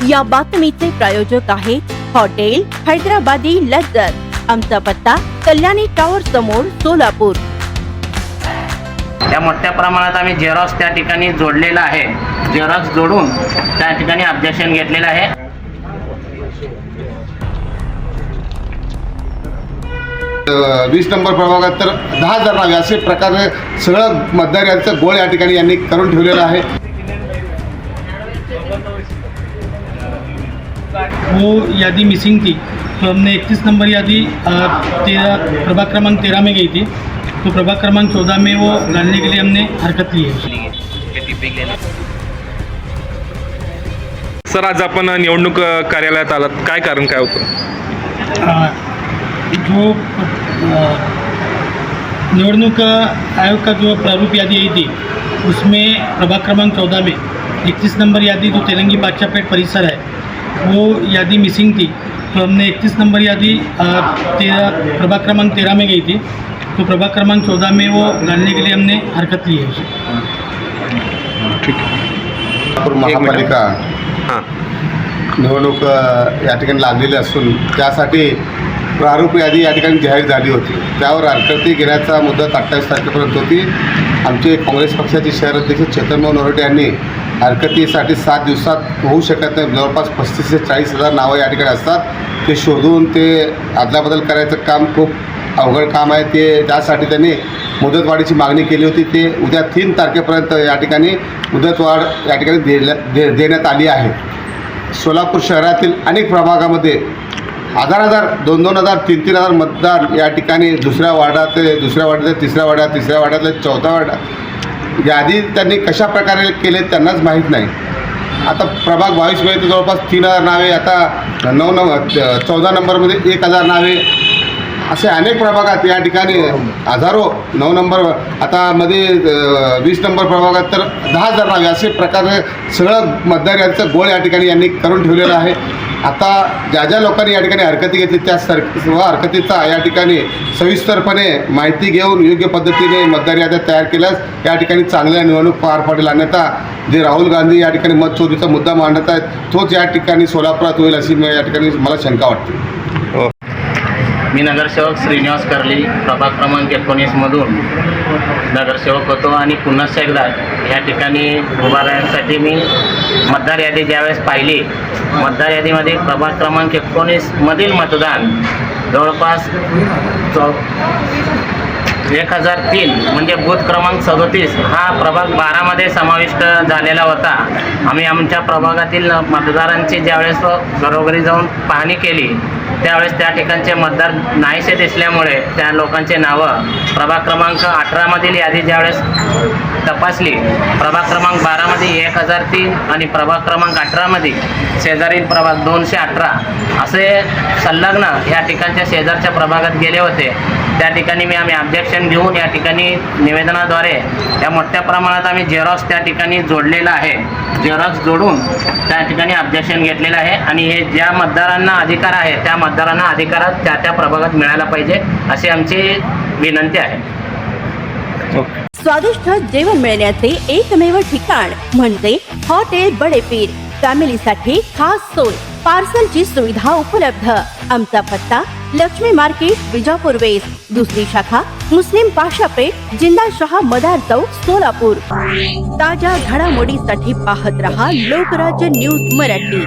या बातमीचे प्रायोजक आहे हॉटेल हैदराबादी लज्जत। आमचा पत्ता कल्याणी टॉवर समोर सोलापूर। या मोठ्या प्रमाणात आम्ही झेरॉक्स त्या ठिकाणी जोडलेला आहे। झेरॉक्स जोडून त्या ठिकाणी ऑब्जेक्शन घेतलेलं आहे। 20 नंबर प्रभागात तर 10,000 नावे असे प्रकारे सगळं मतदार यादीचा गोळ या ठिकाणी यांनी करून ठेवलेला आहे। वो यादी मिसिंग थी, तो हमने 31 नंबर यादी प्रभाग क्रमांक 13 में गई थी, तो प्रभाग क्रमांक 14 में वो डालने के लिए हमने हरकत ली है। सर, आज आपण निवडणूक कार्यालयात आलात, काय कारण काय होतं? जो निवडणूक आयोग का जो प्रारूप यादी आई थी उसमें प्रभाग क्रमांक 14 में 31 नंबर यादी जो तेलंगी बादशाहपेट परिसर है वो यादी मिसिंग थी, तो हमने 31 नंबर यादी प्रभाग क्रमांक 13 में गई थी, तो प्रभाग क्रमांक 14 में वो डालने के लिए हमने हरकत ली है। ठीक है। महापालिका हां, निवडणूक या ठिकाणी लागलेली असून त्यासाठी प्रारूप यादी या ठिकाणी जाहीर झाली होती। त्यावर हरकती घेण्याचा मुदत 28 तारखेपर्यंत होती। आमचे काँग्रेस पक्षाचे शहर अध्यक्ष चेतन नरोटे यांनी हरकतीसाठी 7 दिवसात होऊ शकत नाही, जवळपास 35 ते 40 हजार नावं या ठिकाणी असतात, ते शोधून ते अदलाबदल करायचं काम खूप अवघड काम आहे। त्यासाठी त्यांनी मुदतवाढीची मागणी केली होती। ते उद्या 3 तारखेपर्यंत या ठिकाणी मुदतवाढ या ठिकाणी देण्यात आली आहे। सोलापूर शहरातील अनेक प्रभागामध्ये 1000, 2,000, 3,000 मतदार या ठिकाणी दुसऱ्या वार्डातले तिसऱ्या वार्डात, तिसऱ्या वार्डातले चौथ्या वार्डात यादी त्यांनी कशा प्रकारे केले त्यांनाच माहीत नाही। आता प्रभाग 22 मध्ये तर जवळपास 3,000 नावे, आता 14 नंबरमध्ये 1,000 नावे, असे अनेक प्रभागात या ठिकाणी हजारो 9 नंबर, आता मध्ये 20 नंबर प्रभागात तर 10,000 नावे असे प्रकारे सगळं मतदार यादीचा गोळ या ठिकाणी यांनी करून ठेवलेला आहे। आता ज्या लोकांनी या ठिकाणी हरकती घेतली त्या सर्व हरकतीचा या ठिकाणी सविस्तरपणे माहिती घेऊन योग्य पद्धतीने मतदार याद्या तयार केल्यास या ठिकाणी चांगल्या निवडणूक पार पडेल। अन्यथा जे राहुल गांधी या ठिकाणी मतचोरीचा मुद्दा मांडत आहेत तोच या ठिकाणी सोलापुरात होईल अशी या ठिकाणी मला शंका वाटते। मी नगरसेवक श्रीनिवास कर्ली प्रभाग क्रमांक 19 मधून नगरसेवक होतो आणि पुन्हा एकदा या ठिकाणी उभा राहण्यासाठी मी मतदार यादी ज्यावेळेस पाहिली, मतदार यादीमध्ये प्रभाग क्रमांक 19 मधील मतदान जवळपास 1003 म्हणजे बूथ क्रमांक 37 हा प्रभाग 12 मध्ये समाविष्ट झालेला होता। आम्ही आमच्या प्रभागातील मतदारांची ज्यावेळेस घरोघरी जाऊन पाहणी केली त्यावेळेस त्या ठिकाणचे मतदार नाहीसे दिसल्यामुळे त्या लोकांचे नावं प्रभाग क्रमांक 18 मधील यादी ज्यावेळेस तपासली, प्रभाग क्रमांक 12 मध्ये 1003 आणि प्रभाग क्रमांक 18 मध्ये शेजारील प्रभाग 218 असे संलग्न या ठिकाणच्या शेजारच्या प्रभागात गेले होते। त्या ठिकाणी आम्ही ऑब्जेक्शन घेऊन या ठिकाणी निवेदनाद्वारे या मोठ्या प्रमाणात आम्ही झेरॉक्स त्या ठिकाणी जोडलेला आहे। झेरॉक्स जोडून त्या ठिकाणी ऑब्जेक्शन घेतलेलं आहे आणि हे ज्या मतदारांना अधिकार आहे त्या मतदारांना अधिकारात त्या प्रभागात मिळायला पाहिजे अशी आमची विनंती आहे। स्वादिष्ट जेवण मिळण्याचे एकमेव ठिकाण म्हणजे हॉटेल बडेपीर। फॅमिलीसाठी खास सोय, पार्सलची सुविधा उपलब्ध। आमचा पत्ता लक्ष्मी मार्केट विजापूर वेस्ट, दुसरी शाखा मुस्लिम पाशापेठ, जिंदाशाह मदार चौक सोलापूर। ताज्या घडामोडीसाठी पाहत रहा लोकराज्य न्यूज मराठी।